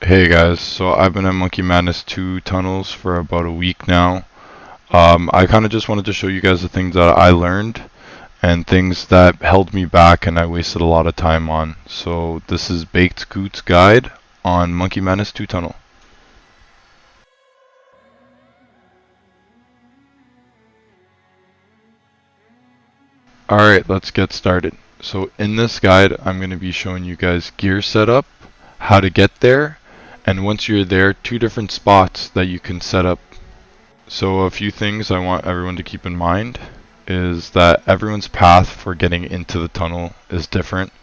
Hey guys, so I've been at Monkey Madness 2 tunnels for about a week now. I kind of just wanted to show you guys the things that I learned and things that held me back and I wasted a lot of time on. So this is Baked Goot's guide on Monkey Madness 2 tunnel. Alright, let's get started. So in this guide, I'm going to be showing you guys gear setup, how to get there, and once you're there, two different spots that you can set up. So a few things I want everyone to keep in mind is that everyone's path for getting into the tunnel is different.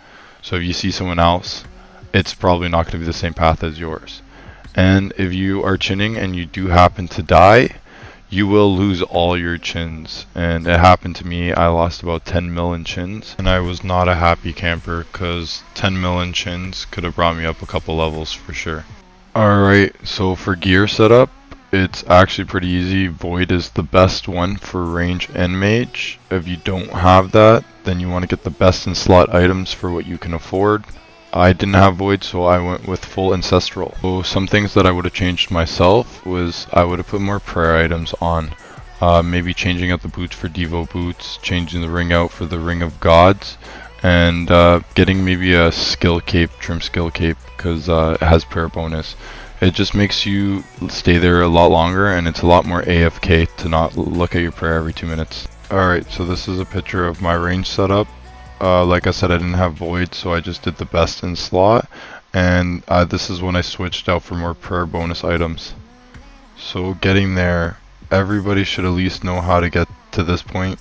So if you see someone else, it's probably not going to be the same path as yours. And if you are chinning and you do happen to die, you will lose all your chins. And it happened to me. I lost about 10 million chins. And I was not a happy camper because 10 million chins could have brought me up a couple levels for sure. Alright, so for gear setup, it's actually pretty easy. Void is the best one for range and mage. If you don't have that, then you want to get the best in slot items for what you can afford. I didn't have Void, so I went with full Ancestral. So some things that I would have changed myself was I would have put more prayer items on. Maybe changing out the boots for Devo boots, changing the ring out for the Ring of Gods, and getting maybe a skill cape, trim skill cape, because it has prayer bonus. It just makes you stay there a lot longer, and it's a lot more AFK to not look at your prayer every 2 minutes. Alright, so this is a picture of my range setup. Like I said, I didn't have Void, so I just did the best in slot, and this is when I switched out for more prayer bonus items. So getting there, everybody should at least know how to get to this point.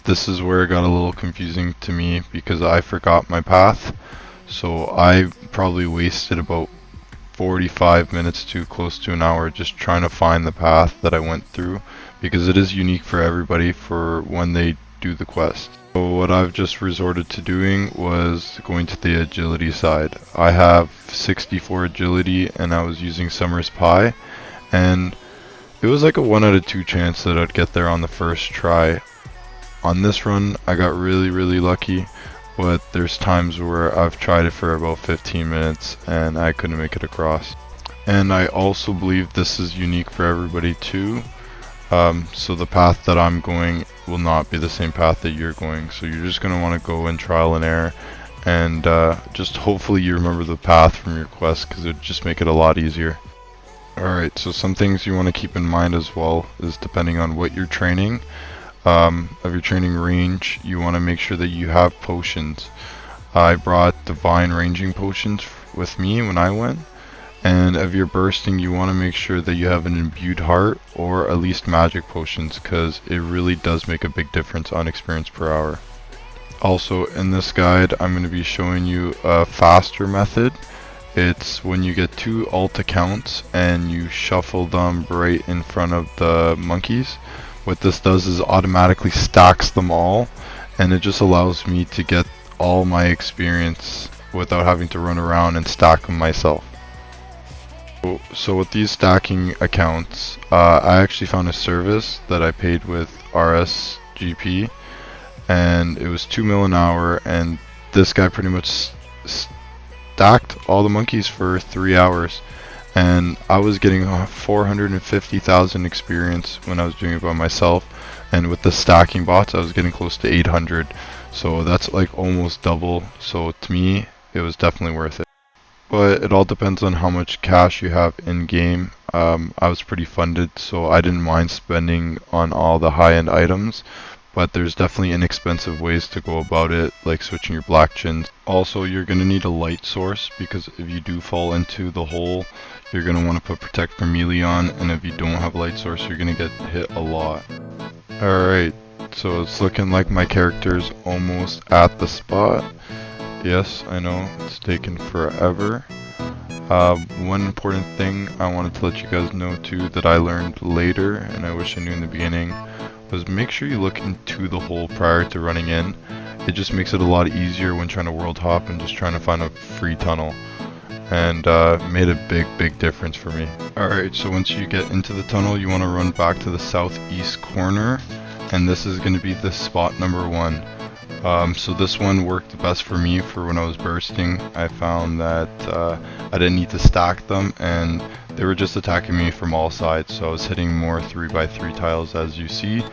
This is where it got a little confusing to me because I forgot my path, so I probably wasted about 45 minutes to close to an hour just trying to find the path that I went through, because it is unique for everybody for when they do the quest. So what I've just resorted to doing was going to the agility side. I have 64 agility and I was using Summer's Pie, and it was like a 1 out of 2 chance that I'd get there on the first try. On this run I got really lucky, but there's times where I've tried it for about 15 minutes and I couldn't make it across. And I also believe this is unique for everybody too. So the path that I'm going will not be the same path that you're going. So you're just going to want to go in trial and error, and just hopefully you remember the path from your quest, because it would just make it a lot easier. Alright, so some things you want to keep in mind as well is depending on what you're training. If you're training range, you want to make sure that you have potions. I brought divine ranging potions with me when I went, and if you're bursting, you want to make sure that you have an imbued heart or at least magic potions, because it really does make a big difference on experience per hour. Also in this guide I'm going to be showing you a faster method. It's when you get 2 alt accounts and you shuffle them right in front of the monkeys. What this does is automatically stacks them all, and it just allows me to get all my experience without having to run around and stack them myself. So with these stacking accounts, I actually found a service that I paid with RSGP, and it was 2 mil an hour, and this guy pretty much stacked all the monkeys for 3 hours. And I was getting 450,000 experience when I was doing it by myself, and with the stacking bots I was getting close to 800, so that's like almost double. So to me it was definitely worth it, but it all depends on how much cash you have in game. I was pretty funded, so I didn't mind spending on all the high-end items, but there's definitely inexpensive ways to go about it, like switching your black chins. Also, you're going to need a light source, because if you do fall into the hole, you're going to want to put Protect from Melee on, and if you don't have a light source, you're going to get hit a lot. Alright, so it's looking like my character's almost at the spot. Yes, I know, it's taken forever. One important thing I wanted to let you guys know too that I learned later, and I wish I knew in the beginning, was make sure you look into the hole prior to running in. It just makes it a lot easier when trying to world hop and just trying to find a free tunnel, and made a big difference for me. Alright, so once you get into the tunnel, you want to run back to the southeast corner, and this is going to be the spot number 1. So this one worked the best for me for when I was bursting. I found that I didn't need to stack them, and they were just attacking me from all sides, so I was hitting more 3x3 tiles as you see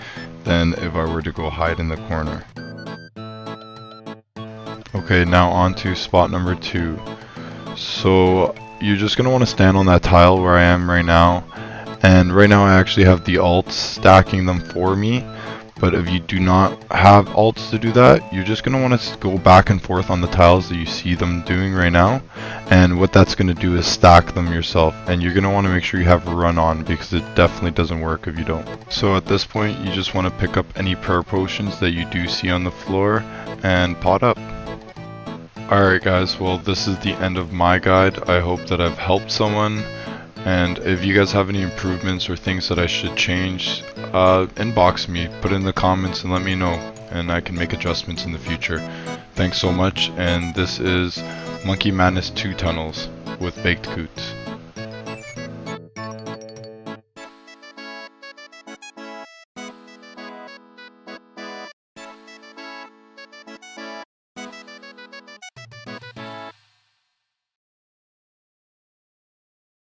than if I were to go hide in the corner. Okay, now on to spot number 2. So you're just going to want to stand on that tile where I am right now, and right now I actually have the alts stacking them for me. But if you do not have alts to do that, you're just going to want to go back and forth on the tiles that you see them doing right now. And what that's going to do is stack them yourself. And you're going to want to make sure you have run on, because it definitely doesn't work if you don't. So at this point, you just want to pick up any prayer potions that you do see on the floor and pot up. Alright guys, well this is the end of my guide. I hope that I've helped someone. And if you guys have any improvements or things that I should change, inbox me, put it in the comments and let me know, and I can make adjustments in the future. Thanks so much, and this is Monkey Madness 2 Tunnels with Baked Coots.